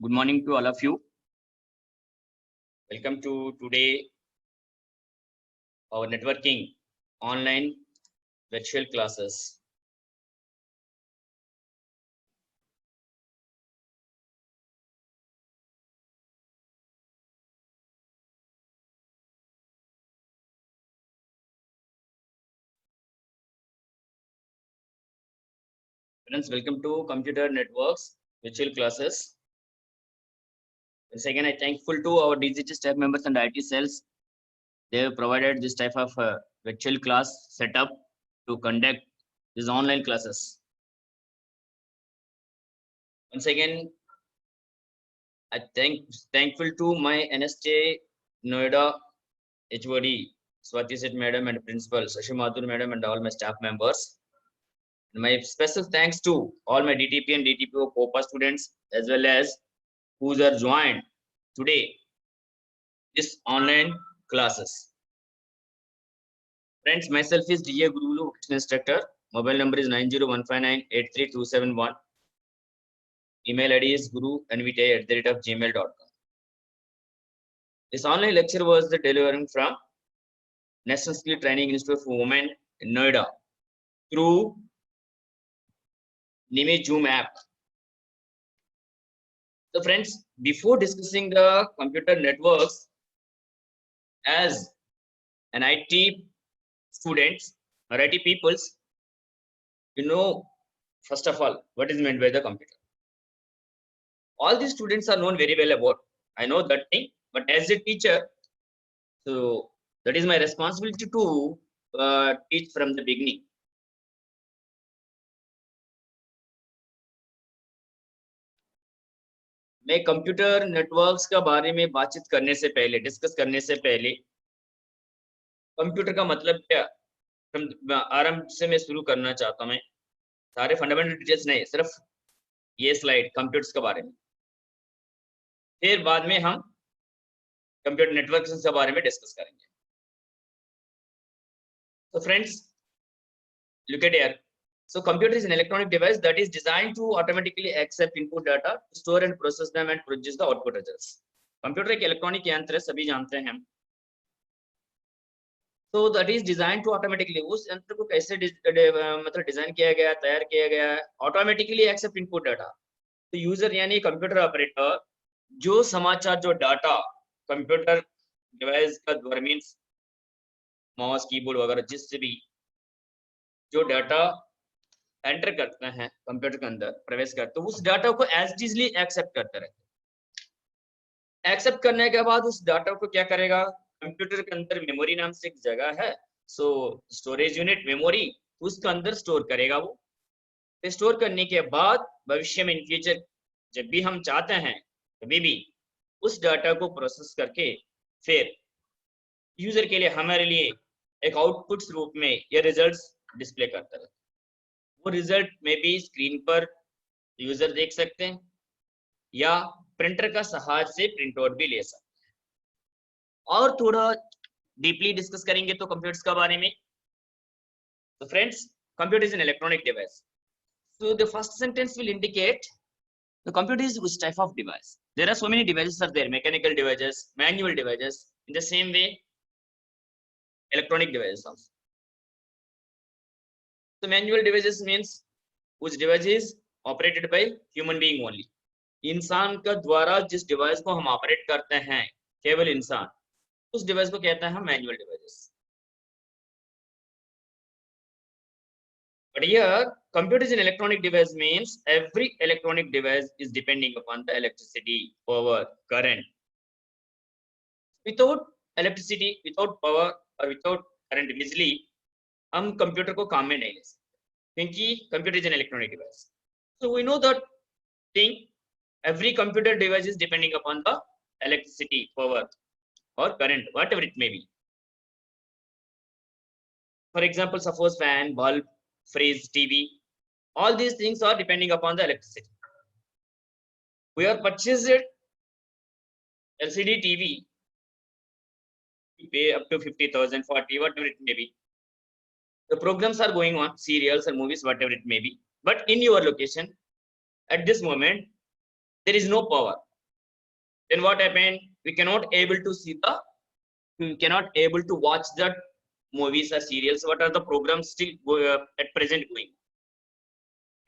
Good morning to all of you. Welcome to today our networking online virtual classes. Friends, welcome to Computer Networks virtual classes. Once again, I thankful to our DGT staff members and IT cells. They have provided this type of virtual class setup to conduct these online classes. Once again, I thankful to my NSJ Noida HOD Swati Set Madam and Principal Shashi Mathur Madam and all my staff members. And my special thanks to all my DTP and DTPO COPA students as well as who are joined today this online classes. Friends, myself is DA Gurulu, vocational instructor. Mobile number is 9015983271. Email ID is gurunvita@gmail.com. This online lecture was the delivering from National Skill Training Institute for Women in Noida through Nime Zoom app. So friends, before discussing the computer networks, as an IT students or IT peoples, you know, first of all, what is meant by the computer. All these students are known very well about. I know that thing, but as a teacher, so that is my responsibility to teach from the beginning. मैं computer networks का बारे में बातचीत करने से पहले, discuss करने से पहले, कंप्यूटर का मतलब क्या आरंभ से मैं शुरू करना चाहता हूं। मैं सारे फंडामेंटल डिटेल्स नहीं, सिर्फ ये स्लाइड कंप्यूटर्स के बारे में, फिर बाद में हम कंप्यूटर नेटवर्क्स के बारे में डिस्कस करेंगे। So friends, look at here. So computer is an electronic device that is designed to automatically accept input data, store and process them and produce the output results. Computer एक electronic यंत्र है, सभी जानते हैं हम। So that is designed to automatically, उस यंत्र को कैसे मतलब डिजाइन किया गया, तैयार किया गया है, automatically accept input data. तो यूजर यानी कंप्यूटर ऑपरेटर जो समाचार, जो डाटा कंप्यूटर डिवाइस का द्वारा, मीन्स माउस, कीबोर्ड वगैरह जिससे भी जो डाटा एंटर करते हैं कंप्यूटर के अंदर प्रवेश करते, तो उस डाटा को एज इजीली एक्सेप्ट करते रहते। एक्सेप्ट करने के बाद उस डाटा को क्या करेगा, कंप्यूटर के अंदर मेमोरी नाम से एक जगह है, सो स्टोरेज यूनिट मेमोरी, उसके अंदर स्टोर करेगा वो। तो स्टोर करने के बाद भविष्य में इन फ्यूचर जब भी हम चाहते हैं कभी भी उस डाटा को प्रोसेस करके फिर यूजर के लिए, हमारे लिए एक आउटपुट रूप में ये रिजल्ट्स डिस्प्ले करता है। वो रिजल्ट में भी स्क्रीन पर यूजर देख सकते हैं या प्रिंटर का सहायता से प्रिंट आउट भी ले सकते हैं। और थोड़ा डीपली डिस्कस करेंगे तो कंप्यूटर्स के बारे में। तो friends, computer is an electronic device. So the first sentence will indicate the computer is which type of device. There are so many devices are there, mechanical devices, manual devices. In the same way, electronic devices also. So manual devices means which device is operated by human being only. इंसान का द्वारा जिस device को हम operate करते हैं, केवल इंसान, उस डिवाइस को कहते हैं हम manual devices. But here, computer is an electronic device means every electronic device is depending upon the electricity, power, current. Without electricity, without power or without current, बिजली, हम कंप्यूटर को काम में नहीं ले सकते क्योंकि computer is an electronic device. So we know that thing, every computer device is depending upon the electricity, power or current, whatever it may be. For example, suppose fan, bulb, fridge, TV, all these things are depending upon the electricity. We are purchased LCD TV, you pay up to 50,000, 40, whatever it may be. The programs are going on, serials or movies, whatever it may be. But in your location, at this moment, there is no power. then what happened? We cannot able to watch the movies or serials. What are the programs still at present going?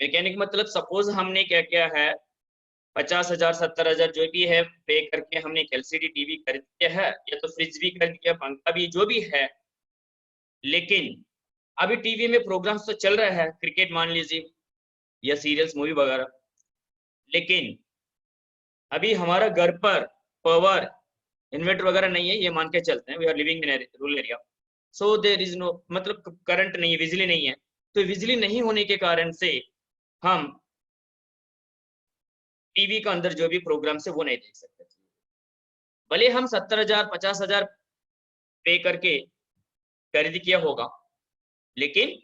Mechanic मतलब suppose हमने क्या किया है, 50,000 70,000 जो भी है पे करके हमने एक एलसीडी टीवी खरीद किया है, या तो फ्रिज भी खरीद किया, पंखा भी, जो भी है, लेकिन अभी टीवी में प्रोग्राम्स तो चल रहा है, क्रिकेट मान लीजिए या सीरियल्स मूवी वगैरह, लेकिन अभी हमारा घर पर पावर इन्वर्टर वगैरह नहीं है, ये मान के चलते हैं, we are living in rural area, so there is no, मतलब करंट नहीं है, बिजली नहीं है, तो बिजली नहीं होने के कारण से हम टीवी का अंदर जो भी प्रोग्राम है वो नहीं देख सकते। भले हम 70,000 50,000 पे करके खरीद किया होगा, लेकिन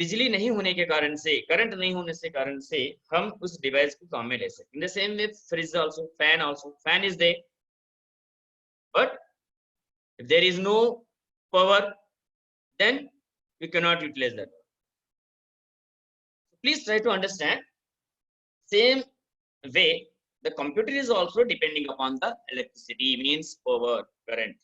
बिजली नहीं होने के कारण से, करंट नहीं होने से कारण से हम उस डिवाइस को काम में ले सकते। In the same way fridge also, fan also, fan is there, but if there is no power, then we cannot utilize that. Please try to understand. Same way, the computer is also depending upon the electricity, means power, current.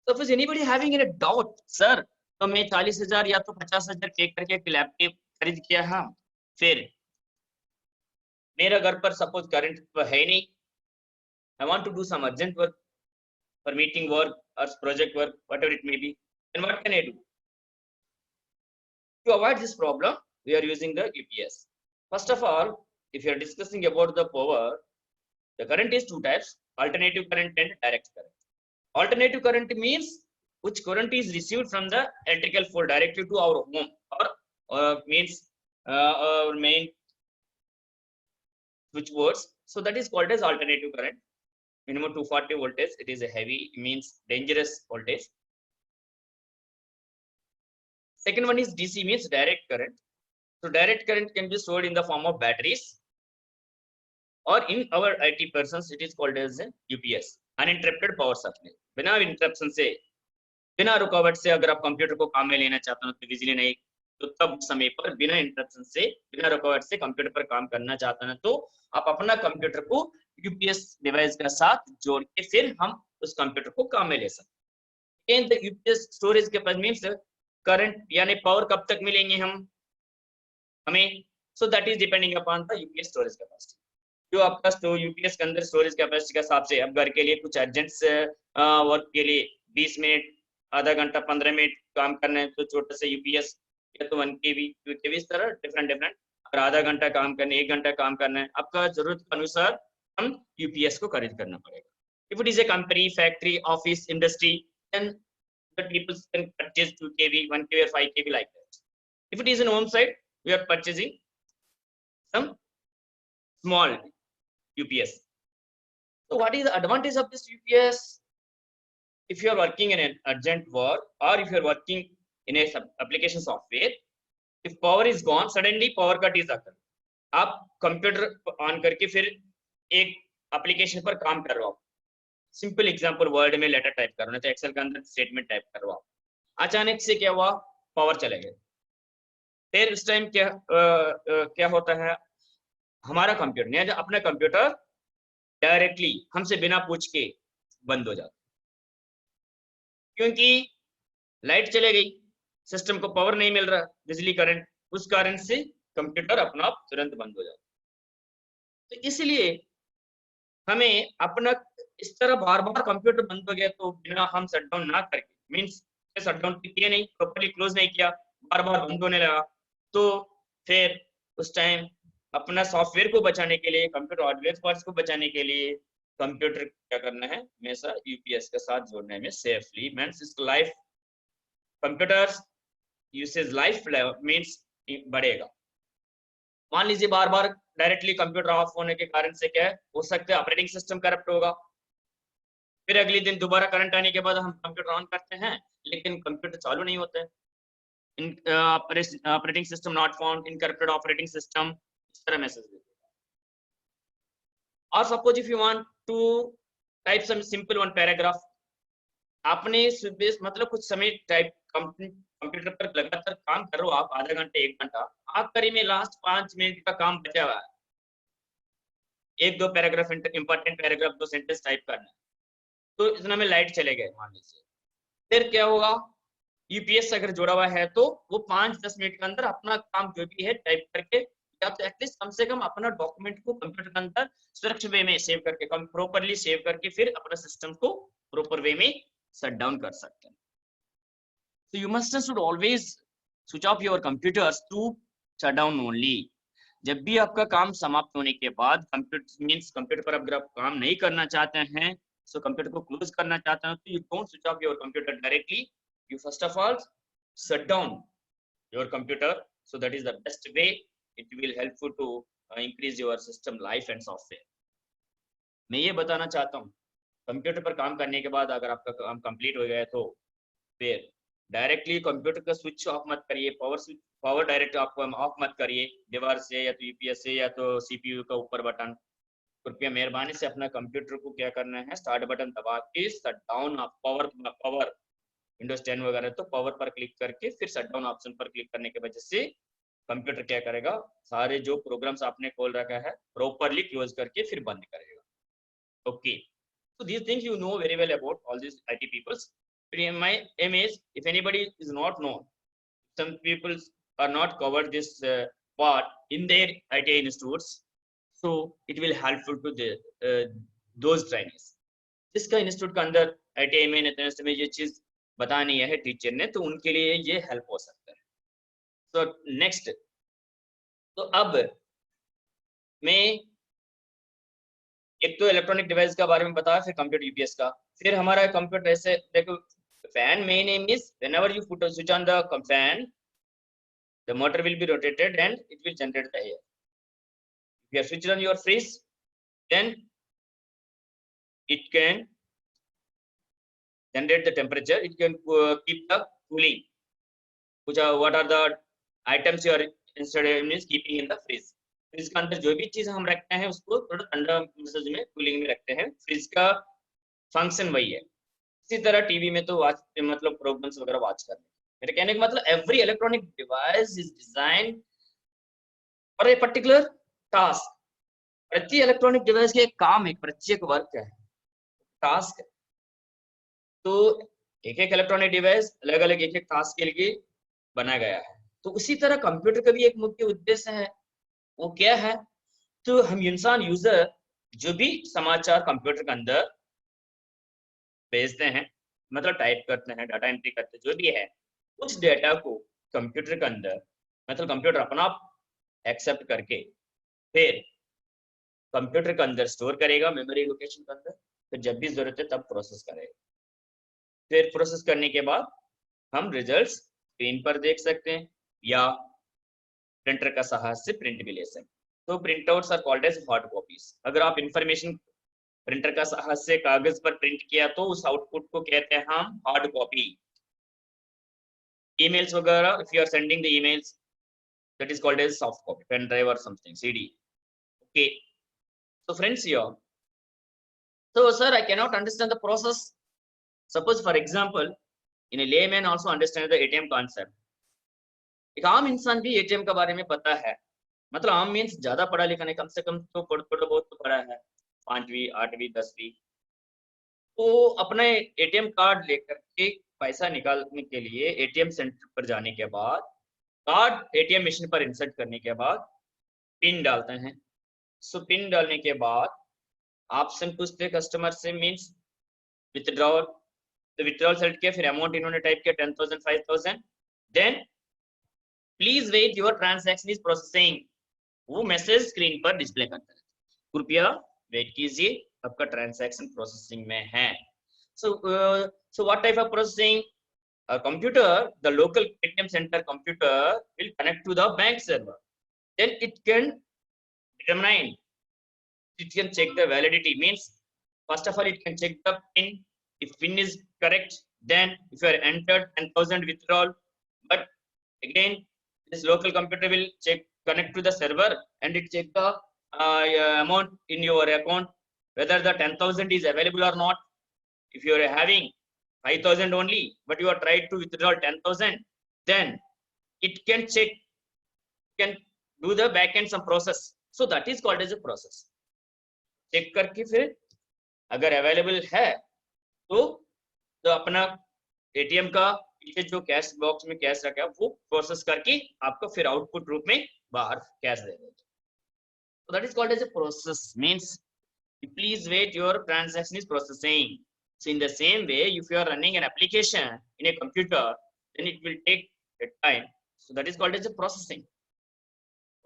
So if anybody having any doubt, sir, तो मैं 40,000 या तो 50,000 पे करके एक laptop खरीद किया, हाँ, फिर मेरा घर पर सपोज करंट तो है नहीं, I want to do some urgent work for meeting work or project work, whatever it may be, then what can I do? To avoid this problem, we are using the UPS. First of all, if you are discussing about the power, the current is two types: alternative current and direct current. Alternative current means which current is received from the electrical pole directly to our home, or means our main switchboards. So that is called as alternative current. Minimum 240 voltage. It is a heavy, means dangerous voltage. Second one is DC, means direct current. So direct current can be stored in the form of batteries, or in our IT persons it is called as UPS, uninterrupted power supply. बिना interruption से, बिना रुकावट से अगर आप computer को काम में लेना चाहते हो, तो बिजली नहीं, तो तब समय पर बिना इंटरप्शन से, बिना रुकावट से कंप्यूटर पर काम करना चाहते हैं, तो आप अपना कंप्यूटर को यूपीएस डिवाइस के साथ जोड़ के फिर हम उस कंप्यूटर को काम में ले सकते हैं। यूपीएस स्टोरेज के पास मींस करंट यानी पावर कब तक मिलेंगे हमें, सो that is depending upon the UPS storage capacity. जो आपका यूपीएस के अंदर स्टोरेज कैपेसिटी के हिसाब से, अब घर के लिए कुछ अर्जेंट वर्क के लिए 20 मिनट, आधा घंटा, 15 मिनट काम करना है, तो छोटे से यूपीएस या तो 1 KB, 2 KB, इस तरह डिफरेंट, और आधा घंटा काम करना है, 1 घंटा काम करना है, आपका जरूरत के अनुसार हम यूपीएस को खरीद करना पड़ेगा। If it is a company, factory, office, industry, then the people can purchase 2 KB, 1 KB or 5 KB like that. If it is an home site, we are purchasing some small UPS. So what is the advantage of this UPS? If you are working in an urgent work, or if you are working in a application software, if power is gone, suddenly power cut is occur, आप computer on करके फिर एक application पर काम कर रहे हो, simple example word में लेटर टाइप कर रहे हो, तो एक्सेल के अंदर स्टेटमेंट टाइप कर रहे हो, अचानक से क्या हुआ, पावर चले गए, फिर उस टाइम क्या होता है, हमारा कंप्यूटर या अपना कंप्यूटर डायरेक्टली हमसे बिना पूछ के बंद हो जाता, क्योंकि लाइट चले गई, सिस्टम को पावर नहीं मिल रहा, बिजली करंट, उस कारण से कंप्यूटर अपना आप तुरंत बंद हो जाता। तो इसलिए हमें अपना इस तरह बार बार कंप्यूटर बंद हो गया तो बिना हम शट डाउन ना करके, मीन्स शट डाउन किया नहीं, प्रॉपर्ली क्लोज नहीं किया, बार बार बंद होने लगा, तो फिर उस टाइम अपना सॉफ्टवेयर को बचाने के लिए, कंप्यूटर हार्डवेयर पार्ट्स को बचाने के लिए कंप्यूटर क्या करना है, हमेशा यूपीएस के साथ जोड़ने में सेफली, मीन्स इसका life, computer usage life means बढ़ेगा। मान लीजिए बार बार डायरेक्टली कंप्यूटर ऑफ होने के कारण से क्या हो सकता है, ऑपरेटिंग सिस्टम करप्ट होगा, फिर अगले दिन दोबारा करंट आने के बाद हम कंप्यूटर ऑन करते हैं लेकिन कंप्यूटर चालू नहीं होता है, operating system not found in corrupted operating system, इस तरह मैसेज देते हैं। और suppose if you want to type some simple one paragraph, आपने मतलब कुछ समय टाइप कंप्यूटर पर लगातार काम कर रहे हो आप, आधा घंटा 1 घंटा, आप करीब में लास्ट 5 मिनट का काम बचा हुआ है, एक दो पैराग्राफ इंपॉर्टेंट पैराग्राफ, दो सेंटेंस टाइप करना है, तो इतना में लाइट चले गए मान लीजिए, फिर क्या होगा, यूपीएस अगर जुड़ा हुआ है तो वो 5-10 मिनट के अंदर अपना काम जो भी है टाइप करके, या तो एटलीस्ट कम से कम अपना डॉक्यूमेंट को कंप्यूटर के अंदर सुरक्षित वे में सेव करके, प्रॉपरली सेव करके, फिर अपना सिस्टम को प्रॉपर वे में शट डाउन कर सकते हैं। So you must should always switch off your computers to shut down only. जब भी आपका काम समाप्त होने के बाद, कंप्यूटर मींस कंप्यूटर पर अगर आप काम नहीं करना चाहते हैं, सो कंप्यूटर को क्लोज करना चाहते हैं, तो you don't switch off your computer directly, you first of all shut down your computer, so that is the best way, it will helpful to increase your system life and software. मैं ये बताना चाहता हूँ, computer पर काम करने के बाद अगर आपका काम कंप्लीट हो गया तो फिर डायरेक्टली कंप्यूटर का स्विच ऑफ मत करिए, पावर डायरेक्ट आप ऑफ मत करिए दीवार से या तो यूपीएस से या तो सीपीयू का ऊपर बटन। कृपया मेहरबानी से अपना कंप्यूटर को क्या करना है, स्टार्ट बटन दबा के shut down of power Windows 10 वगैरह तो पावर पर क्लिक करके फिर शट डाउन ऑप्शन पर क्लिक करने की वजह से कंप्यूटर क्या करेगा, सारे जो प्रोग्राम्स आपने खोल रखा है प्रॉपरली क्लोज करके फिर बंद करेगा। Okay, so these things you know very well about all these IT peoples. My aim is, if anybody is not known, some people are not covered this part in their IT institutes, so it will helpful to the those trainees जिसका institute का अंदर ITI में ये चीज बतानी है teacher ने, तो उनके लिए ये हेल्प हो सकता है। तो नेक्स्ट, तो अब मैं एक तो इलेक्ट्रॉनिक डिवाइस का बारे में बताया, फिर कंप्यूटर यूपीएस का, फिर हमारा कंप्यूटर ऐसे देखो, fan main aim is whenever you put a switch on the fan, the motor will be rotated and it will generate the air. If you are switched on your fridge, then it can generate the temperature, it can keep the cooling. What are the items you are instead of keeping in the fridge? Fridge के अंदर जो भी चीज हम रखते हैं उसको थोड़ा ठंडा मसाज में, कूलिंग में रखते हैं, फ्रिज का फंक्शन वही है। इसी तरह टीवी में तो वॉच मतलब प्रोग्राम्स वगैरह वॉच करने, मेरे कहने का मतलब every electronic device is design for a particular task. प्रति इलेक्ट्रॉनिक डिवाइस के एक काम, एक प्रत्येक वर्क है, टास्क। तो एक एक इलेक्ट्रॉनिक डिवाइस अलग अलग एक एक टास्क के लिए बनाया गया है। तो उसी तरह कंप्यूटर का भी एक मुख्य उद्देश्य है, वो क्या है, तो हम इंसान यूजर जो भी समाचार कंप्यूटर के अंदर भेजते हैं, मतलब टाइप करते हैं, डाटा एंट्री करते हैं, जो भी है, उस डेटा को कंप्यूटर के अंदर मतलब कंप्यूटर अपना एक्सेप्ट करके फिर कंप्यूटर के अंदर स्टोर करेगा मेमोरी लोकेशन के अंदर, फिर जब भी जरूरत है तब प्रोसेस करेगा। फिर प्रोसेस करने के बाद हम रिजल्ट्स स्क्रीन पर देख सकते हैं या प्रिंटर का सहायता से प्रिंट भी ले सकते हैं। तो print outs are called as hard copies. अगर आप इंफॉर्मेशन प्रिंटर का सहायता से कागज पर प्रिंट किया तो उस आउटपुट को कहते हैं हम हार्ड कॉपी। ईमेल्स वगैरह, if you are sending the emails, that is called as soft copy, pen drive और something, CD. Okay, so friends here, so sir, I cannot understand the process. Suppose for example, in a layman also understand the ATM concept. एक आम इंसान भी ATM के बारे में पता है, मतलब आम मीन्स ज्यादा पढ़ा लिखा नहीं, कम से कम तो थोड़ा बहुत तो पढ़ा है, 5वीं 8वीं 10वीं। तो अपने एटीएम कार्ड लेकर के पैसा निकालने के लिए एटीएम सेंटर पर जाने के बाद कार्ड एटीएम मशीन पर इंसर्ट करने के बाद पिन डालते हैं। सो पिन डालने के बाद ऑप्शन पूछते हैं कस्टमर से, मीन्स विथड्रॉल, तो विथड्रॉल सेलेक्ट किया, फिर अमाउंट इन्होंने टाइप किया 10,000 5,000, then please wait your transaction is processing, वो मैसेज स्क्रीन पर डिस्प्ले करता है, कृपया वेट कीजिए आपका ट्रांजैक्शन प्रोसेसिंग में है। So what type of processing? Computer, the local ATM center computer will connect to the bank server, then it can determine, it can check the validity, means first of all it can check the pin, if pin is correct, then if you are entered 10,000 withdrawal, but again this local computer will check, connect to the server and it check the amount in your account, whether the 10,000 is available or not. If you are having 5,000 only but you are tried to withdraw 10,000, then it can check, can do the back end some process, so that is called as a process. Check करके फिर अगर available है तो अपना ATM का पीछे जो cash box में कैश रखा है वो प्रोसेस करके आपको फिर आउटपुट रूप में बाहर कैश दे देगा. So that is called as a process. Means please wait, your transaction is processing. So in the same way, if you are running an application in a computer, then it will take a time. So that is called as a processing.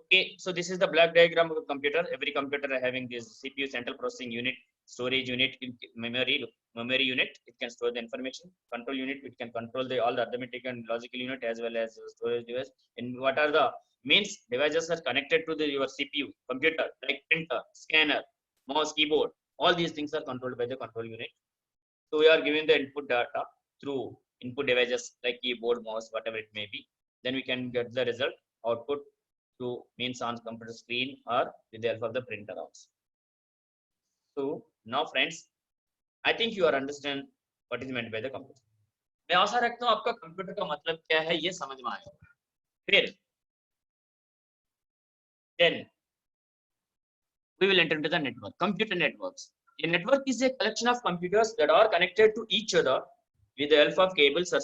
Okay, so this is the block diagram of a computer. Every computer having this CPU, central processing unit, storage unit, memory unit. It can store the information. Control unit, it can control all the arithmetic and logical unit as well as storage device. And what are the means devices are connected to your CPU computer like printer, scanner, mouse, keyboard. All these things are controlled by the control unit. So we are giving the input data through input devices like keyboard, mouse, whatever it may be. Then we can get the result output to means on computer screen or with the help of the printer also. So now friends, I think you are understand what is meant by the computer. मैं आशा रखता हूँ आपका computer का मतलब क्या है ये समझ में आया. फिर then we will enter into the network. Computer networks. A network is a collection of computers that are connected to each other with the help of cables or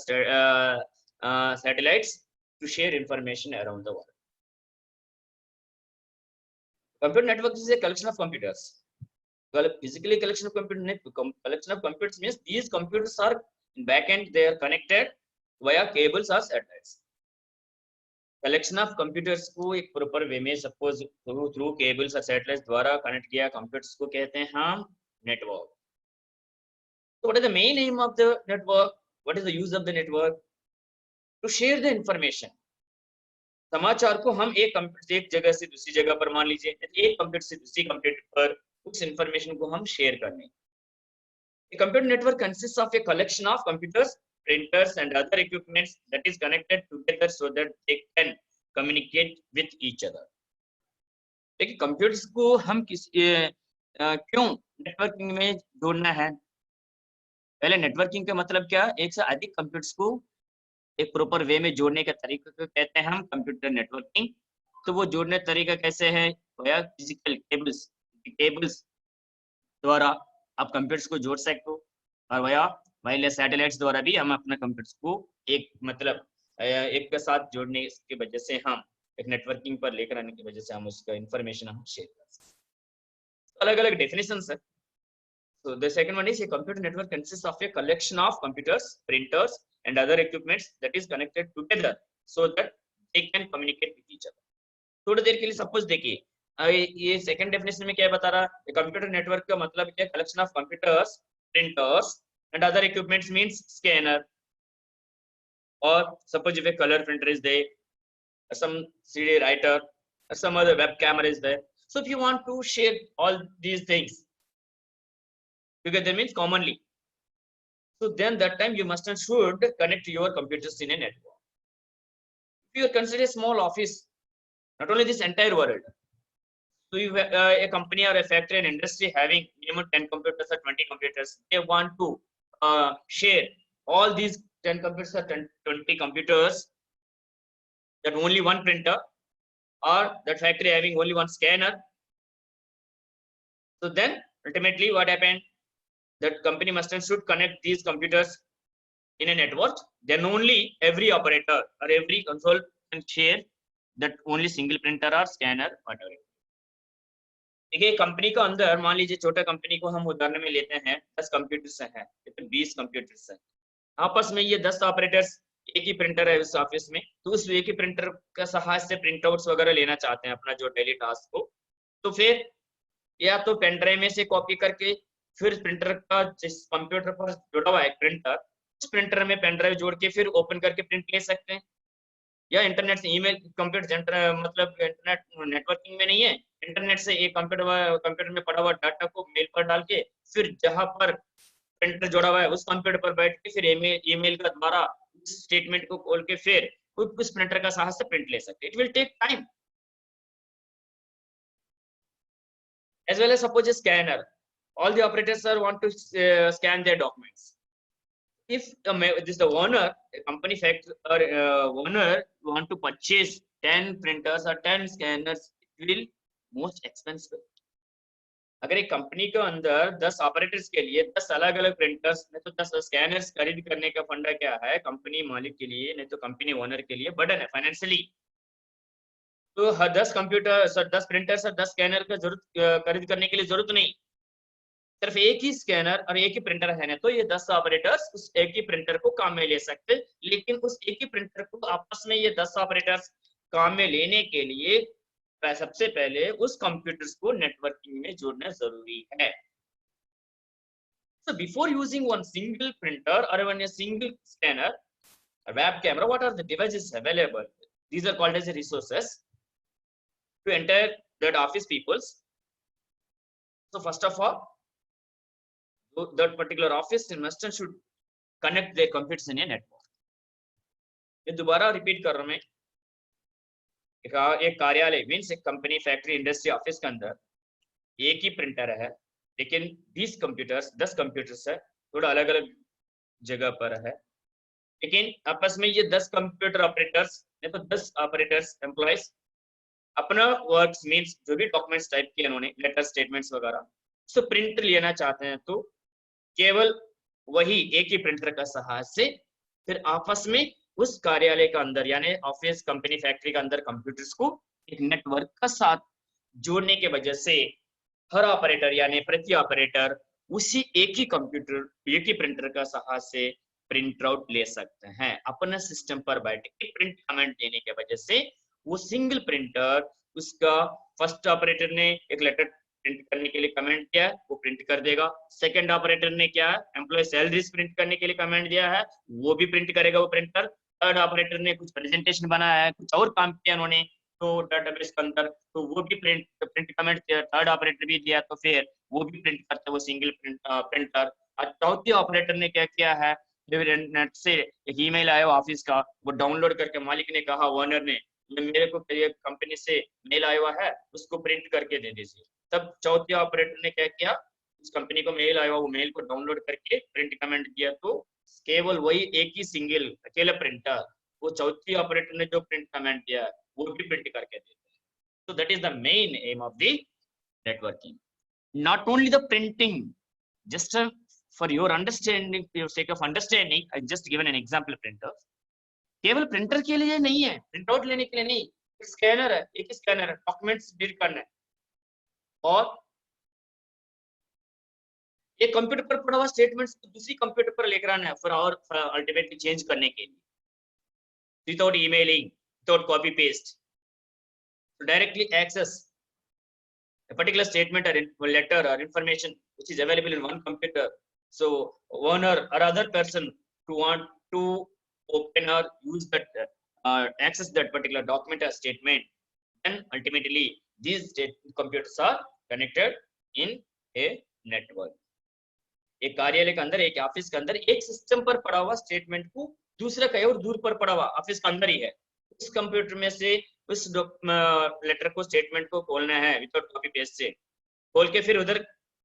satellites to share information around the world. Computer network is a collection of computers. Well, physically collection of collection of computers means these computers are in backend, they are connected via cables or satellites. Collection of computers को एक proper way में suppose through cables और satellites द्वारा connect किया computers को कहते हैं हम network. So what is the main aim of the network? What is the use of the network? To share the information. समाचार को हम एक कंप्यूटर से एक जगह से दूसरी जगह पर मान लीजिए एक कंप्यूटर से दूसरी कंप्यूटर पर उस इंफॉर्मेशन को हम शेयर करने. A computer network consists of a collection of computers, printers and other equipments that is connected together so that they can communicate with each other. देखिए कंप्यूटर्स को हम क्यों नेटवर्किंग में जोड़ना है. पहले नेटवर्किंग का मतलब क्या, एक से अधिक कंप्यूटर्स को एक प्रॉपर वे में जोड़ने का तरीका को कहते हैं हम कंप्यूटर नेटवर्किंग. तो वो जोड़ने का तरीका कैसे है, वया फिजिकल केबल्स द्वारा आप कंप्यूटर्स को जोड़ सकते हो और वया वायरलेस सैटेलाइट्स द्वारा भी हम अपने कंप्यूटर्स को एक मतलब एक के साथ जोड़ने की वजह से हम एक नेटवर्किंग पर लेकर आने की वजह से हम उसका इंफॉर्मेशन हम शेयर कर सकते हैं. अलग अलग डेफिनेशंस है. So the second one is a computer network consists of a collection of computers, printers and other equipments that is connected together so that they can communicate with each other. थोड़ी देर के लिए suppose देखिए ये second definition में क्या बता रहा है, कंप्यूटर नेटवर्क का मतलब क्या, collection of computers, printers and other equipments means scanner और suppose if a colour printer is there, some CD writer, some other web camera is there. So if you want to share all these things together means commonly, so then that time you must and should connect your computers in a network. If you consider a small office, not only this entire world, so you a company or a factory and industry having minimum 10 computers or 20 computers, they want to share all these 10 computers or 20 computers that only one printer or that factory having only one scanner. So then ultimately what happened, that company must and should connect these computers in a network, then only every operator or every console can share that only single printer or scanner whatever. देखिए company के अंदर मान लीजिए छोटा company को हम उदाहरण में लेते हैं 10 कंप्यूटर्स हैं, 20 कंप्यूटर्स हैं, आपस में ये 10 ऑपरेटर्स एक ही प्रिंटर है उस ऑफिस में, तो उस एक ही प्रिंटर का सहायता से प्रिंट आउट्स वगैरह लेना चाहते हैं अपना जो डेली टास्क को, तो फिर या तो पेन ड्राइव में से कॉपी करके फिर प्रिंटर का जिस कंप्यूटर पर जुड़ा हुआ है प्रिंटर, उस प्रिंटर में पेन ड्राइव जोड़ के फिर ओपन करके प्रिंट ले सकते हैं, या इंटरनेट से ईमेल कंप्यूटर मतलब इंटरनेट नेटवर्किंग में नहीं है, इंटरनेट से एक कंप्यूटर में पड़ा हुआ डाटा को मेल पर डाल के फिर जहां पर प्रिंटर जोड़ा हुआ है उस कंप्यूटर पर बैठ के फिर ईमेल का द्वारा उस स्टेटमेंट को खोल के फिर उस प्रिंटर का सहायता से प्रिंट ले सकते. It will take time. As well as suppose a scanner, all the operators want to scan their documents. If this the owner, a company factory or owner want to purchase 10 printers or 10 scanners, it will most expensive. अगर एक company के अंदर 10 operators के लिए 10 अलग अलग printers नहीं तो 10 स्कैनर्स खरीद करने का फंडा क्या है, कंपनी मालिक के लिए नहीं तो कंपनी ओनर के लिए बर्डन है फाइनेंशियली। तो हर 10 computer sir 10 printer sir 10 scanner का जरूरत खरीद करने के लिए जरूरत नहीं, सिर्फ एक ही स्कैनर और एक ही प्रिंटर है ना, तो ये 10 ऑपरेटर्स उस एक ही प्रिंटर को काम में ले सकते। लेकिन उस एक ही प्रिंटर को आपस में ये 10 ऑपरेटर्स काम में लेने के लिए सबसे पहले उस कंप्यूटर्स को नेटवर्किंग में जोड़ना जरूरी है। So before using one single printer or one single scanner, a web camera, what are the devices available? These are called as resources to enter that office peoples. So first of all, that particular office investor should connect their computers in a network. ये दोबारा repeat कर रहा हूं मैं, एक कार्यालय means एक company factory industry office के अंदर एक ही प्रिंटर है, लेकिन 10 कंप्यूटर्स है, थोड़ा अलग अलग जगह पर है, लेकिन आपस में ये 10 कंप्यूटर ऑपरेटर्स नहीं तो 10 ऑपरेटर्स एम्प्लॉइज अपना वर्क्स मीन्स जो भी डॉक्यूमेंट्स टाइप किए उन्होंने लेटर स्टेटमेंट्स वगैरह उसको प्रिंट लेना चाहते हैं, तो केवल वही एक ही प्रिंटर का सहायता से फिर आपस में उस कार्यालय का अंदर यानी ऑफिस कंपनी फैक्ट्री का अंदर कंप्यूटर्स को एक नेटवर्क का साथ जोड़ने के वजह से हर ऑपरेटर यानी प्रति ऑपरेटर उसी एक ही कंप्यूटर एक ही प्रिंटर का सहायता से प्रिंट आउट ले सकते हैं अपने सिस्टम पर बैठ के। प्रिंट कमेंट देने की वजह से वो सिंगल प्रिंटर उसका फर्स्ट ऑपरेटर ने एक लेटर प्रिंट करने के लिए कमेंट किया है वो प्रिंट कर देगा, सेकंड ऑपरेटर ने क्या है एम्प्लॉय सैलरीज प्रिंट करने के लिए कमेंट दिया है वो भी प्रिंट करेगा वो प्रिंटर, थर्ड ऑपरेटर ने कुछ प्रेजेंटेशन बनाया है कुछ और काम किया उन्होंने तो डाटाबेस के अंदर तो वो भी प्रिंट कमेंट थर्ड ऑपरेटर भी दिया तो फिर वो भी प्रिंट करता है वो सिंगल प्रिंटर। और चौथी ऑपरेटर ने क्या किया है नेट से एक ईमेल आया ऑफिस का वो डाउनलोड करके मालिक ने कहा ओनर ने मेरे को कंपनी से मेल आया हुआ है उसको प्रिंट करके दे दीजिए, तब चौथी ऑपरेटर ने क्या किया उस कंपनी को मेल आया वो मेल को डाउनलोड करके प्रिंट कमेंट किया तो केवल वही एक ही सिंगल अकेला प्रिंटर वो चौथी ऑपरेटर ने जो प्रिंट कमेंट दिया वो भी प्रिंट करके देते हैं। So that is the main aim of the networking. Not only the printing, just for your understanding, for your sake of understanding, I just given an example printer. केवल printer के लिए नहीं है, प्रिंट आउट लेने के लिए नहीं, scanner है एक ही स्कैनर है डॉक्यूमेंट्स रीड करना है और एक कंप्यूटर पर पड़ा हुआ स्टेटमेंट्स दूसरी कंप्यूटर पर लेकर आना है फॉर और अल्टीमेटली चेंज करने के लिए without emailing without copy paste to directly access a particular statement or letter or information which is available in one computer. So owner or other person who want to open or use that access that particular document or statement, then ultimately these computers are connected in a network. एक कार्यालय के अंदर एक office के अंदर एक system पर पड़ा हुआ स्टेटमेंट को दूसरा कहीं और दूर पर पड़ा हुआ ऑफिस के अंदर ही है, उस कंप्यूटर में से उस लेटर को स्टेटमेंट को खोलना है विदाउट कॉपी पेस्ट से खोल के फिर उधर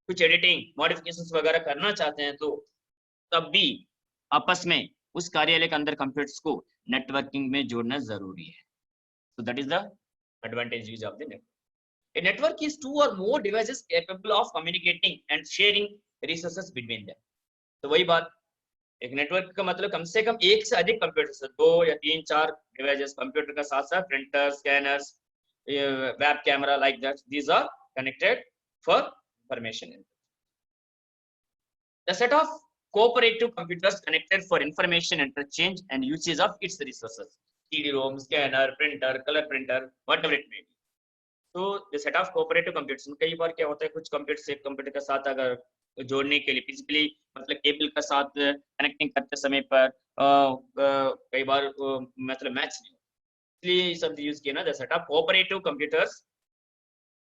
कुछ एडिटिंग मॉडिफिकेशंस वगैरह करना चाहते हैं तो तब भी आपस में उस कार्यालय के अंदर कंप्यूटर्स को नेटवर्किंग में जोड़ना जरूरी है। So that is the advantage use of the network. A network is two or more devices capable of communicating and sharing resources between them. तो वही बात एक नेटवर्क का मतलब कम से कम एक से अधिक कंप्यूटर्स, 2 या 3 4 डिवाइसेस कंप्यूटर का साथ साथ printer scanners web camera like that these are connected for information. The set of cooperative computers connected for information interchange and usage of its resources, CD-ROM, scanner, printer, color printer, whatever it may be. तो the set of cooperative computers कई बार क्या होता है कुछ computer से computer के साथ अगर जोड़ने के लिए फिजिकली मतलब केबल का साथ कनेक्टिंग करते समय पर कई बार मतलब मैच नहीं, इसलिए सब यूज किया ना the set of cooperative computers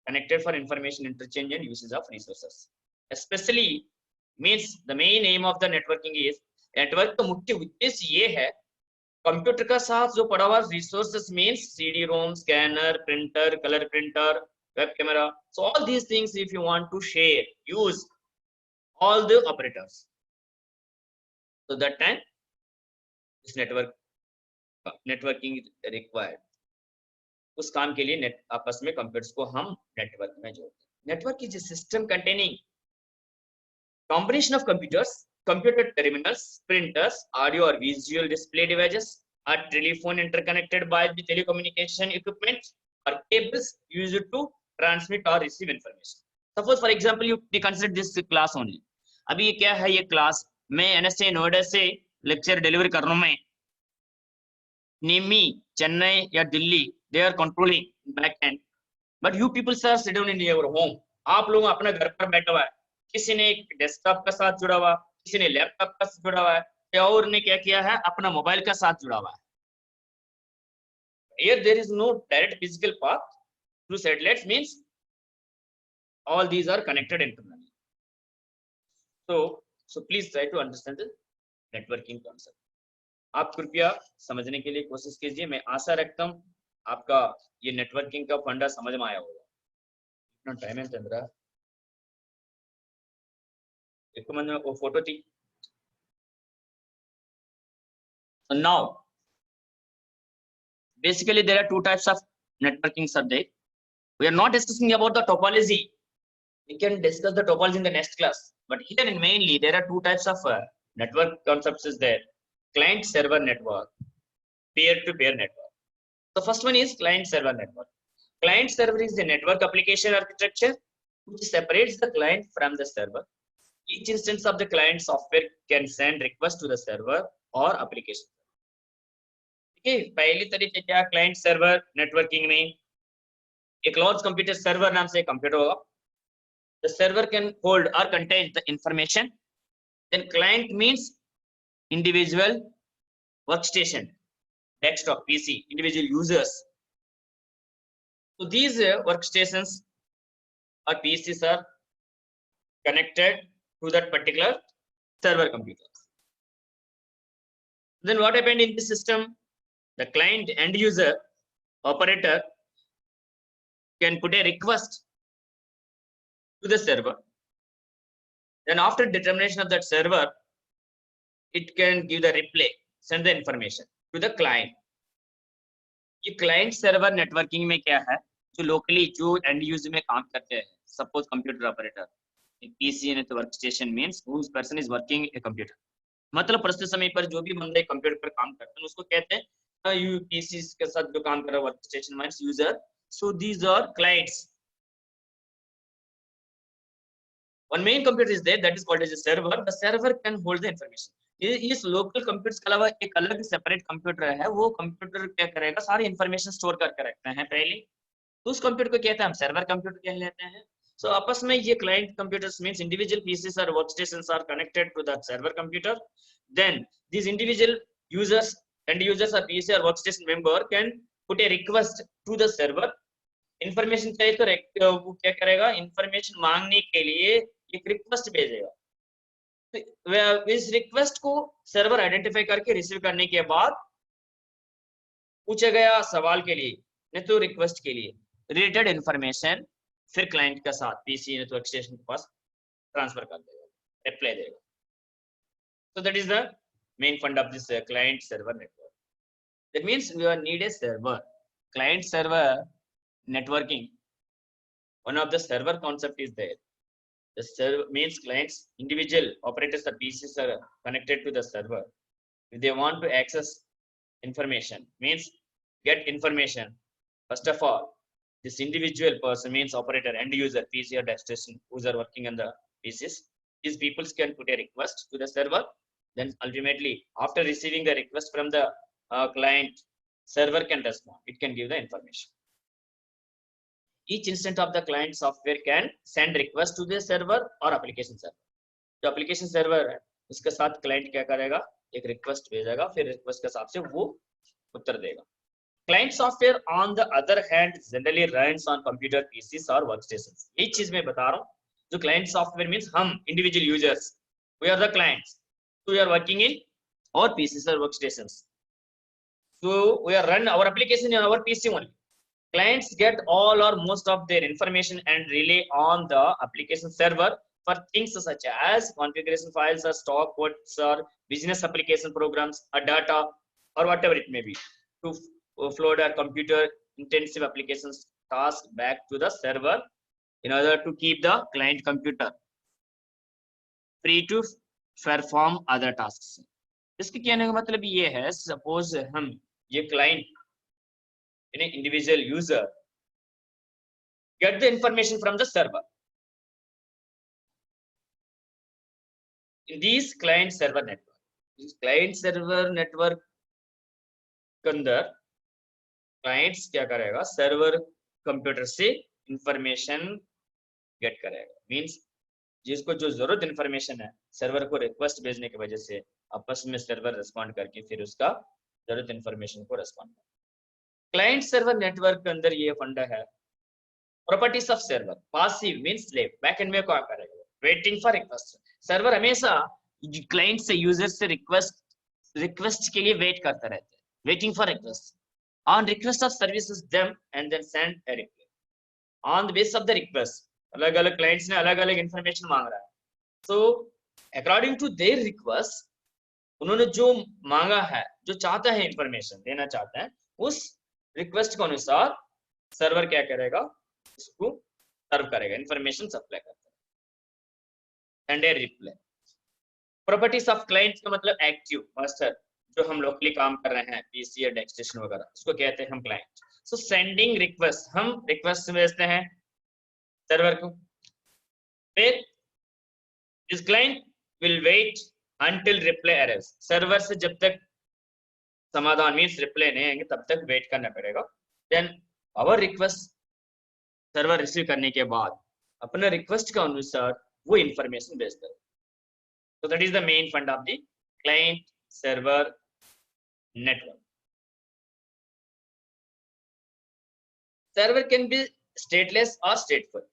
connected for information interchange and usage of resources. Specially means the main M of the networking is network का मुख्य उद्देश्य ये है कंप्यूटर का साथ जो पड़ा हुआ resources means CD ROM scanner printer colour printer web camera, so all these things if you want to share use all the operators, so that time this networking required, उस काम के लिए नेट आपस में कंप्यूटर्स को हम network में जोड़ते हैं। Network is a system containing combination of computers, computer terminals, printers, audio or visual display devices, or telephone interconnected by the telecommunication equipment or cables used to transmit or receive information. Suppose for example you consider this class only. अभी ये क्या है, ये class मैं NSA Noida से lecture deliver कर रहा हूं, मैं निमी चेन्नई या Delhi, they are controlling back end, but you people are sit down in your home. आप लोग अपना घर पर बैठा हुआ है, किसी ने डेस्कटॉप का साथ जुड़ा हुआ, किसी ने लैपटॉप का साथ जुड़ा हुआ है, या और ने क्या किया है, अपना मोबाइल का साथ जुड़ा हुआ है. Here there is no direct physical path through satellites, means all these are connected internally. So please try to understand the networking concept. आप कृपया समझने के लिए कोशिश कीजिए. मैं आशा रखता हूं आपका ये नेटवर्किंग का फंडा समझ में आया होगा. इतना टाइम है चंद्रा, एक मन में वो फोटो थी. So now basically there are two types of networking subject. We are not discussing about the topology. We can discuss the topology in the next class, but here in mainly there are two types of network concepts is there: client server network, peer-to-peer network. The first one is client server network. Client server is the network application architecture which separates the client from the server. Each instance of the client software can send request to the server or application. Okay, पहली तरीके क्या client server networking में एक large computer server नाम से computer होगा. The server can hold or contain the information. Then client means individual workstation, desktop, PC, individual users. So these workstations or PCs are connected to that particular server computer. Then what happened in this system? The client end user operator can put a request to the server. Then after determination of that server, it can give the reply, send the information to the client. ये client server networking में क्या है, जो locally जो end user में काम करते हैं, suppose computer operator, PC and workstation means whose person is working a computer. मतलब प्रस्तुत समय पर जो भी बंदा कंप्यूटर पर काम करता है उसको कहते हैं PC के साथ जो काम कर रहा है workstation means user. So these are clients. One main computer is there, that is called as a server. The server can hold the information. इस लोकल कंप्यूटर्स के अलावा एक अलग सेपरेट कंप्यूटर है, वो कंप्यूटर क्या करेगा, सारी इंफॉर्मेशन स्टोर करके रखते हैं पहले, तो उस कंप्यूटर को कहते हैं हम सर्वर कंप्यूटर कह लेते हैं. सो आपस में ये client computers means individual PCs और workstations are connected to that server computer. Then this individual users and users और पीसी और workstation member can put a request to the server. Information चाहिए तो वो क्या करेगा, इंफॉर्मेशन मांगने के लिए एक रिक्वेस्ट भेजेगा. इस रिक्वेस्ट को सर्वर आइडेंटिफाई करके रिसीव करने के बाद पूछा गया सवाल के लिए नहीं तो रिक्वेस्ट के लिए रिलेटेड इंफॉर्मेशन फिर क्लाइंट के साथ पीसी नेटवर्क स्टेशन के पास ट्रांसफर कर देगा, रिप्लाई देगा. So that is the main fund of this client server network. That means we need a server. Client server networking, one of the server concept is there. The server means clients, individual operators or PCs are connected to the server. If they want to access information, means get information, first of all, this individual person means operator, end user, PC or destination who's are working on the PCs. These people can put a request to the server. Then ultimately, after receiving the request from the client, server can respond. It can give the information. Each instance of the client software can send request to the server or application server. जो application server है उसके साथ client क्या करेगा, एक request भेजेगा, फिर request के हिसाब से वो उत्तर देगा. Client software on the other hand generally runs on computer, PCs or workstations. यही चीज मैं बता रहा हूँ. जो client software means हम individual users, we are the clients. So we are working in our PCs or workstations. So we are run our application in our PC only. Clients get all or most of their information and rely on the application server for things such as configuration files or stock codes or business application programs or data or whatever it may be to flow their computer intensive applications task back to the server in order to keep the client computer free to perform other tasks. इसके कहने का मतलब ये है, suppose हम ये client individual user get the information from the server. In these client server network के अंदर क्लाइंट्स क्या करेगा, सर्वर कंप्यूटर से इंफॉर्मेशन गेट करेगा। मींस जिसको जो जरूरत इंफॉर्मेशन है, सर्वर को रिक्वेस्ट भेजने की वजह से आपस में सर्वर रिस्पॉन्ड करके फिर उसका जरूरत इंफॉर्मेशन को रिस्पॉन्ड करेगा। क्लाइंट सर्वर नेटवर्क के अंदर ये फंडा है। Properties of server, passive means slave, backend में क्या करेगा, वेटिंग फॉर रिक्वेस्ट। सर्वर हमेशा क्लाइंट से यूजर से रिक्वेस्ट के लिए वेट करता रहता है, waiting for request. On request of services them and then send a reply on the base of the request. अलग अलग क्लाइंट्स ने अलग अलग इंफॉर्मेशन मांग रहा है, so according to their request, उन्होंने जो मांगा है, जो चाहता है इंफॉर्मेशन देना चाहते हैं, उस रिक्वेस्ट के अनुसार सर्वर क्या करेगा, उसको सर्व करेगा, इंफॉर्मेशन सप्लाई करता है। And A reply. Properties of client का मतलब एक्टिव मास्टर, जो हम लोकली काम कर रहे हैं, पीसी या डेस्क स्टेशन वगैरह, उसको कहते हैं हम क्लाइंट। सो सेंडिंग रिक्वेस्ट, हम रिक्वेस्ट भेजते हैं सर्वर को, फिर this client will wait until reply arrives। सर्वर से जब तक समाधान मींस रिप्लाई नहीं आएंगे तब तक वेट करना पड़ेगा। Then our request server receive करने के बाद अपने रिक्वेस्ट के अनुसार वो इंफॉर्मेशन भेजता है। So that is the main fund of the client server network. Server can be stateless or stateful.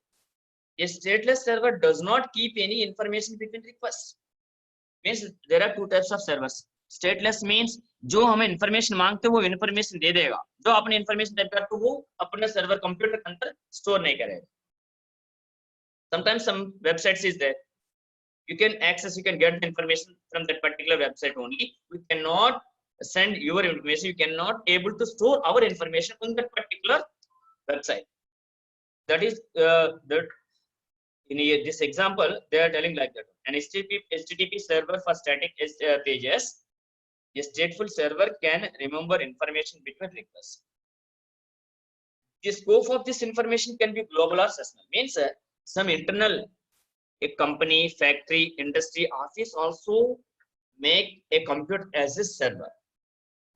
A stateless server does not keep any information between requests. Means there are two types of servers. Stateless means जो हमें information मांगते वो information दे देगा, जो अपने information type करके वो अपने सर्वर कंप्यूटर के अंदर स्टोर नहीं करेगा। Sometimes some websites is there, you can access, you can get the information from that particular website only. We cannot send your information, you cannot able to store our information on that particular website. That is that in this example they are telling like that. An HTTP server for static pages, a stateful server can remember information between requests. The scope of this information can be global or seasonal. Means some internal, a company, factory, industry, office also make a computer as a server.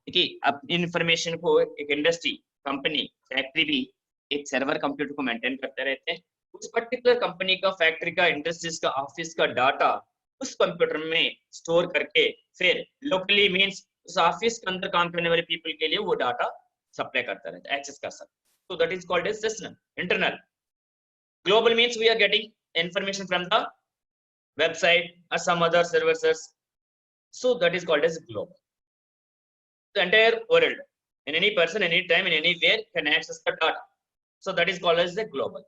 ठीक है, अब information को एक industry, company, factory भी एक server computer को maintain करते रहते हैं। उस पर्टिकुलर कंपनी का, फैक्ट्री का, इंडस्ट्रीज का, ऑफिस का डाटा उस कंप्यूटर में स्टोर करके फिर लोकली मींस उस ऑफिस के अंदर काम करने वाले पीपल के लिए वो डाटा सप्लाई करता रहता है, एक्सेस कर सकते। So that is called as seasonal. Internal. Global means we are getting information from the website or some other services, so that is called as global. The entire world, in any person, anytime, in anywhere can access the data, so that is called as the global.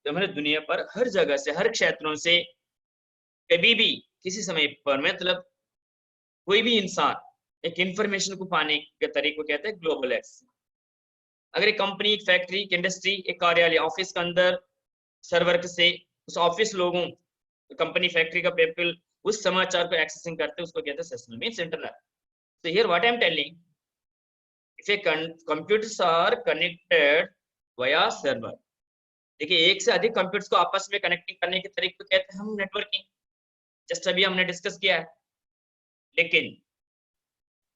तो हमारे दुनिया पर हर जगह से, हर क्षेत्रों से कभी भी किसी समय पर मतलब कोई भी इंसान एक इंफॉर्मेशन को पाने के तरीके को कहते हैं ग्लोबल एक्सेस। अगर एक कंपनी, एक फैक्ट्री, एक इंडस्ट्री, एक कार्यालय, ऑफिस के अंदर सर्वर से उस ऑफिस लोगों, कंपनी, फैक्ट्री का पीपल उस समाचार को एक्सेसिंग करते हैं, उसको कहते हैं sessional means internal. So here what I am telling, if a computers are connected via server, देखिए एक से अधिक कंप्यूटर्स को आपस में कनेक्टिंग करने के तरीके को कहते हैं हम नेटवर्किंग, जस्ट अभी हमने डिस्कस किया है। लेकिन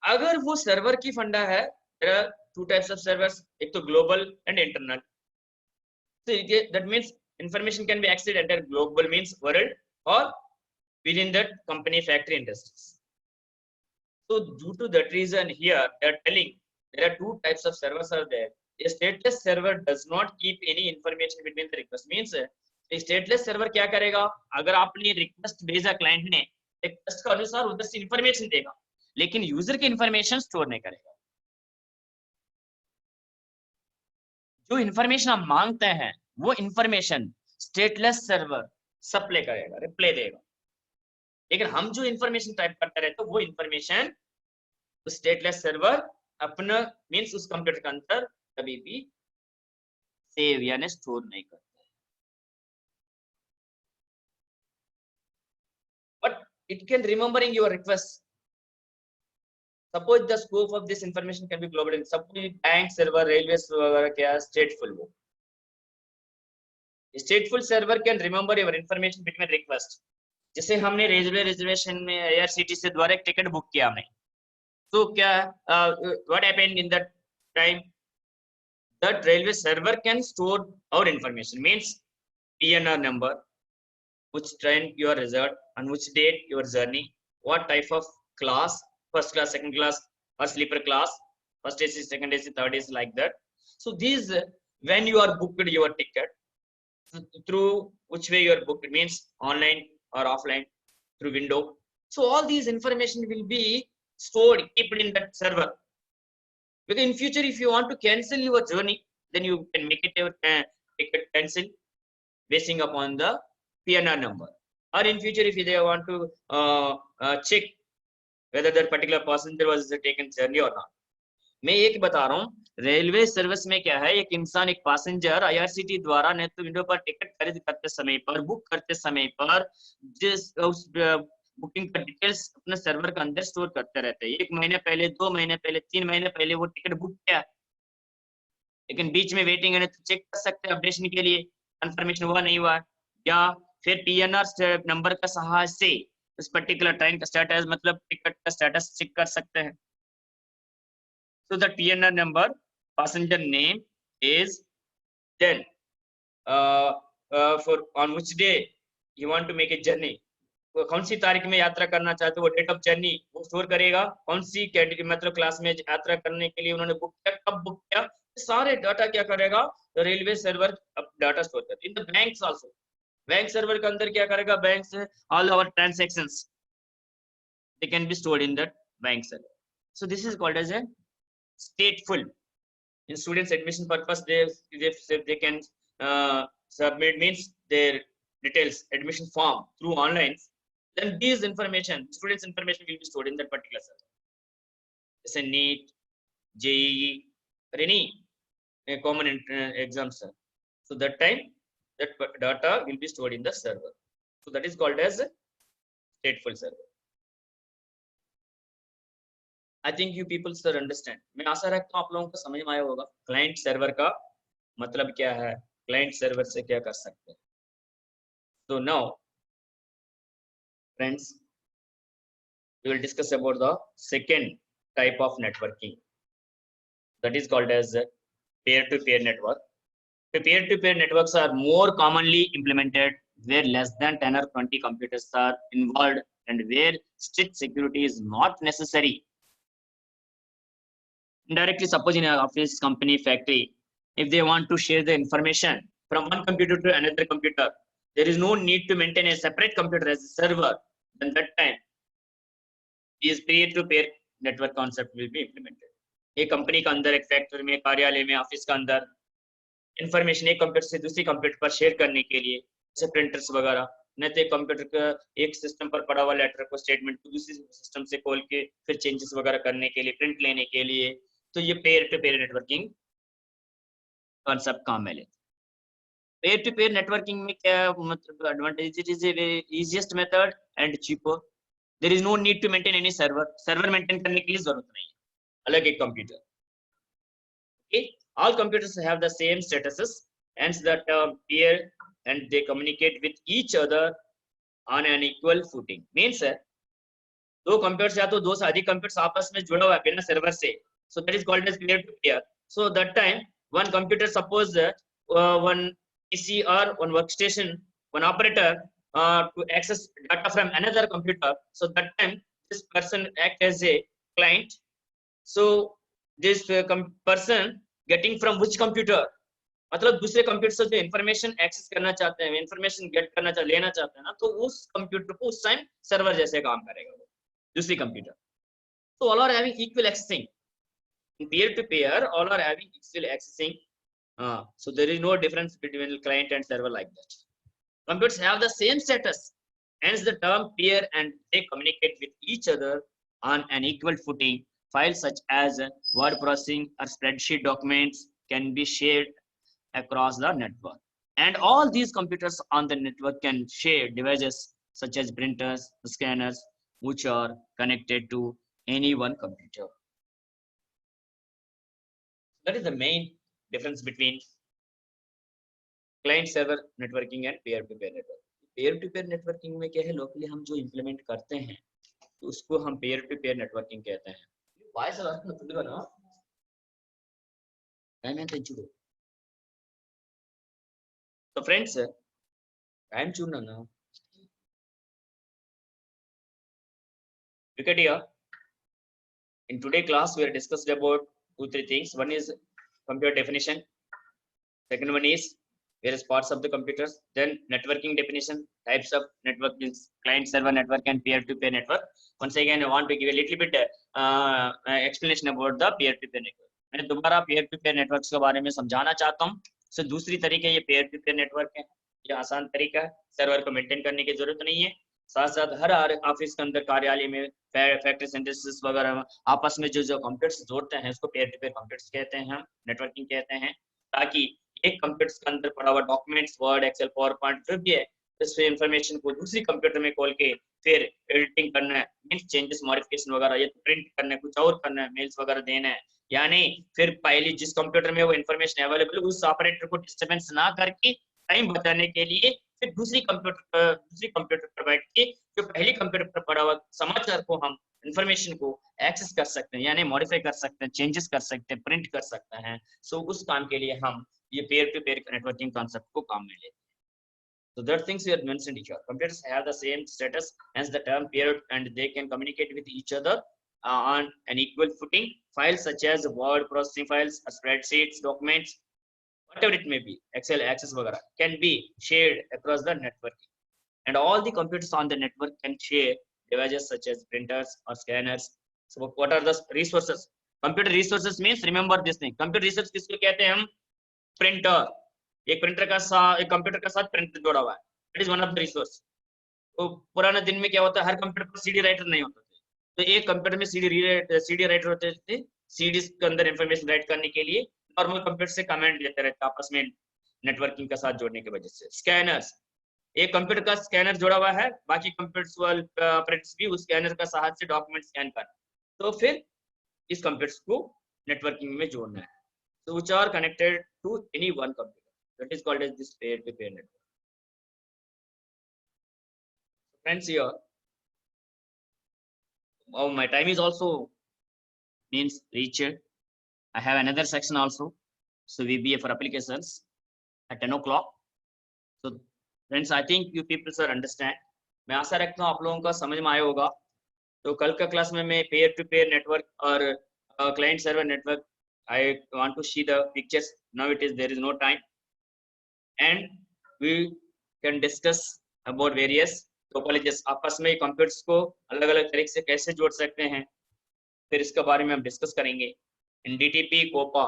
अगर वो सर्वर की फंडा है, there are two types of servers, एक तो global and internal. So that means information can be accessed at global means world or within that company, factory, industries. So due to that reason here they are telling there are two types of servers are there. A stateless server does not keep any information between the request. Means a stateless server क्या करेगा, अगर आपने request भेजा client ने, request के अनुसार उधर से इंफॉर्मेशन देगा, लेकिन यूजर की इंफॉर्मेशन स्टोर नहीं करेगा। जो इंफॉर्मेशन आप मांगते हैं वो इंफॉर्मेशन स्टेटलेस सर्वर सप्लाई करेगा, रिप्लाई देगा, लेकिन हम जो इंफॉर्मेशन टाइप करते रहते हैं वो इंफॉर्मेशन स्टेटलेस सर्वर अपना मींस उस कंप्यूटर के अंदर कभी भी सेव यानी स्टोर नहीं करता है। it can remembering your request. Suppose the scope of this information can be global. In suppose bank server, railways वगैरह क्या stateful वो. Stateful server can remember your information between request. जैसे हमने रेलवे रिजर्वेशन में IRCTC से द्वारा एक ticket book किया हमने, तो क्या what happened in that time? That railway server can store our information, means PNR number, which train you are reserved, on which date your journey, what type of class, first class, second class, or sleeper class, first AC, second AC, third AC, like that. So these, when you are booked your ticket, through which way you are booked, means online or offline, through window. So all these information will be stored, kept in that server. Because in future, if you want to cancel your journey, then you can make it your ticket cancel basing upon the PNR number. Or in future, if they want to check whether that particular passenger was taken journey or not. मैं एक बता रहा हूँ, railway service में क्या है, एक इंसान, एक पैसेंजर IRCTC द्वारा नेट तो विंडो पर टिकट खरीद करते समय पर, बुक करते समय पर, जिस उस बुकिंग का डिटेल्स अपने सर्वर के अंदर स्टोर करते रहते हैं. 1 महीने पहले, 2 महीने पहले, 3 महीने पहले वो टिकट बुक किया, लेकिन बीच में वेटिंग है तो चेक कर सकते हैं अपडेशन के लिए, कंफर्मेशन हुआ नहीं हुआ, या फिर PNR नंबर का सहायता से उस पर्टिकुलर ट्रेन का स्टेटस, मतलब टिकट का स्टेटस चेक कर सकते हैं. So the PNR number, passenger name is, then for on which day you want to make a journey, वो कौन सी तारीख में यात्रा करना चाहते हो, वो डेट ऑफ जर्नी वो स्टोर करेगा, कौन सी कैटेगरी मतलब क्लास में यात्रा करने के लिए उन्होंने बुक किया, कब बुक किया, सारे डाटा क्या करेगा, तो रेलवे सर्वर डाटा स्टोर करता है. In the banks also, bank server के अंदर क्या करेगा, बैंक से all our transactions they can be stored in that bank server. So this is called as a stateful. In students admission purpose, they can submit, means their details, admission form through online, then these information, students information will be stored in that particular server. It's a NEET, JEE, or any common exams. So that time that data will be stored in the server. So that is called as a stateful server. I think you people sir understand. मैं आशा रखता हूँ आप लोगों को समझ में आया होगा क्लाइंट सर्वर का मतलब क्या है, क्लाइंट सर्वर से क्या कर सकते हैं. So now friends, we will discuss about the second type of networking, that is called as peer-to-peer network. The peer-to-peer networks are more commonly implemented where less than 10 or 20 computers are involved and where strict security is not necessary. Indirectly, suppose in an office, company, factory, if they want to share the information from one computer to another computer, there is no need to maintain a separate computer as a server. Then that time, this peer-to-peer network concept will be implemented. एक company के अंदर, एक factory में, कार्यालय में, office के अंदर information एक कंप्यूटर से दूसरी कंप्यूटर पर शेयर करने के लिए, जैसे प्रिंटर्स वगैरह, नहीं तो एक कंप्यूटर का एक सिस्टम पर पड़ा हुआ लेटर को स्टेटमेंट को दूसरी सिस्टम से खोल के फिर चेंजेस वगैरह करने के लिए, प्रिंट लेने के लिए, तो ये peer to peer networking concept काम में लेते. पेयर टू पेयर नेटवर्किंग में क्या मतलब advantage, it is the easiest method and cheaper. There is no need to maintain any server maintain करने की जरूरत नहीं है, अलग एक computer. Okay, all computers have the same statuses, hence that peer, and they communicate with each other on an equal footing. Means दो computers या तो दो से अधिक कंप्यूटर्स आपस में जुड़ा हुआ है बिना सर्वर से, so that is called as peer to peer. So that time one computer, suppose one PC or one workstation, one operator to access data from another computer, so that time this person act as a client. So this person getting from which computer, मतलब दूसरे computer से जो information access करना चाहते हैं, information gate करना चाहते, लेना चाहते हैं ना, तो उस कंप्यूटर को उस टाइम सर्वर जैसे काम करेगा वो दूसरी कंप्यूटर. तो all are having equal accessing. In peer to peer, all are having equal accessing. So there is no difference between client and server like that. Computers have the same status, hence the term peer, and they communicate with each other on an equal footing. Files such as word processing or spreadsheet documents can be shared across the network, and all these computers on the network can share devices such as printers, scanners, which are connected to any one computer. That is the main difference between client server networking and peer to peer network. peer to peer networking में क्या है, locally हम जो implement करते हैं तो उसको हम peer to peer networking कहते हैं. Why sir? So friends, time chuna na. Look at here. In today's class, we are discussed about 2-3 things. One is computer definition. Second one is various parts of the computers. Then networking definition, types of network is client server network and peer-to-peer network. Once again, I want to give a little bit explanation about the peer-to-peer network. मैं दोबारा peer-to-peer networks के बारे में समझाना चाहता हूँ. So दूसरी तरीके ये peer-to-peer network है. ये आसान तरीका है. सर्वर को मेंटेन करने की जरूरत नहीं है. साथ साथ हर ऑफिस के अंदर कार्यालय में फैक्ट्री सेंटर्स वगैरह आपस में जो कंप्यूटर्स जोड़ते हैं उसको पेयर टू पेयर कंप्यूटर्स कहते हैं, हम नेटवर्किंग कहते हैं, ताकि एक कंप्यूटर्स के अंदर पड़ा हुआ documents, word, excel, power point जो भी है इस इंफॉर्मेशन को दूसरी कंप्यूटर में खोल के फिर एडिटिंग करना है, मींस चेंजेस मॉडिफिकेशन वगैरह, या प्रिंट करना है, कुछ और करना है, मेल्स वगैरह देना है, यानी फिर पहले जिस कंप्यूटर में वो इंफॉर्मेशन अवेलेबल उस ऑपरेटर को डिस्टर्बेंस ना करके टाइम बचाने के लिए फिर दूसरी कंप्यूटर पर बैठ के जो पहली कंप्यूटर पर पड़ा हुआ समाचार को हम इंफॉर्मेशन को एक्सेस कर सकते हैं, यानी मॉडिफाई कर सकते हैं, चेंजेस कर सकते हैं, प्रिंट कर सकते हैं. सो उस काम के लिए हम ये peer to peer networking concept को काम में लेते हैं. So that things we have mentioned here. Computers have the same status as the term peer, and they can communicate with each other on an equal footing. Files such as word processing files, spreadsheets, documents, whatever it may be, Excel, Access, वगैरह, can be shared across the network. And all the computers on the network can share devices such as printers or scanners. So what are the resources? Computer resources means, remember this thing. Computer resources किसको कहते हैं हम? Printer. एक printer का साथ, एक computer का साथ प्रिंटर जोड़ा हुआ है. It is one of the resource. तो पुराने दिन में क्या होता है, हर कंप्यूटर पर सीडी राइटर नहीं होता था, तो एक कंप्यूटर में सीडी राइटर होते थे, सीडी के अंदर इंफॉर्मेशन राइट करने के लिए नॉर्मल कंप्यूटर से कमांड लेते रहते आपस में नेटवर्किंग का साथ जोड़ने की वजह से. स्कैनर्स, एक कंप्यूटर का स्कैनर जोड़ा हुआ है, बाकी कंप्यूटर्स वाले ऑपरेटर्स भी उस स्कैनर का सहायता से डॉक्यूमेंट स्कैन कर, तो फिर इस कंप्यूटर्स को नेटवर्किंग में जोड़ना है. So which are connected to any one computer. That is called as this peer-to-peer network. Friends, here, oh, my time is also means reached. I have another section also. So VBA for applications at 10 o'clock. So friends, I think you people sir understand. मैं आशा रखता हूँ आप लोगों का समझ में आया होगा. तो कल का क्लास में मैं पेयर टू पेयर नेटवर्क और client server network, I want to see the pictures. Now there is no time, and we can discuss about various topologies. आपस में कंप्यूटर्स को अलग अलग तरीके से कैसे जोड़ सकते हैं, फिर इसके बारे में हम डिस्कस करेंगे. इन DTP COPA,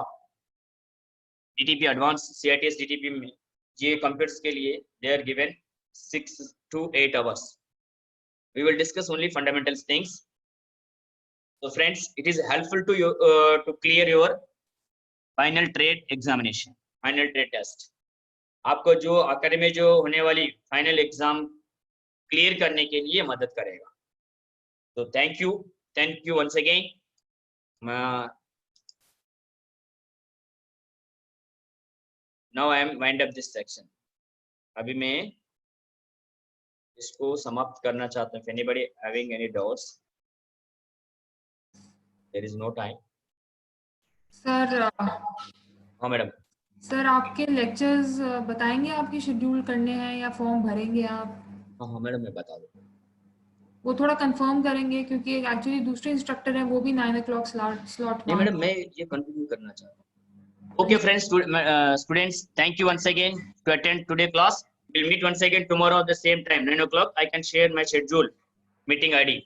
DTP advance, CITS DTP में ये कंप्यूटर्स के लिए they are given 6 to 8 hours. We will discuss only fundamental things. So friends, it is helpful to you to clear your final trade examination, final trade test. आपको जो आखिर में जो होने वाली फाइनल एग्जाम क्लियर करने के लिए मदद करेगा. तो thank you once again. Now I am wind up this section. अभी मैं इसको समाप्त करना चाहता हूँ. Anybody having any doubts? There is no time. Sir, हाँ मैडम. सर आपके लेक्चर्स बताएंगे, आपके शेड्यूल करने हैं या फॉर्म भरेंगे आप? हाँ मैडम, मैं बता दूँ. वो थोड़ा कंफर्म करेंगे क्योंकि एक्चुअली दूसरे इंस्ट्रक्टर हैं, वो भी 9 o'clock स्लॉट. नहीं मैडम, मैं ये कंटिन्यू करना चाहता हूँ. Okay friends, students, thank you once again to attend today class. We'll meet once again tomorrow at the same time, 9 o'clock. I can share my schedule, meeting ID.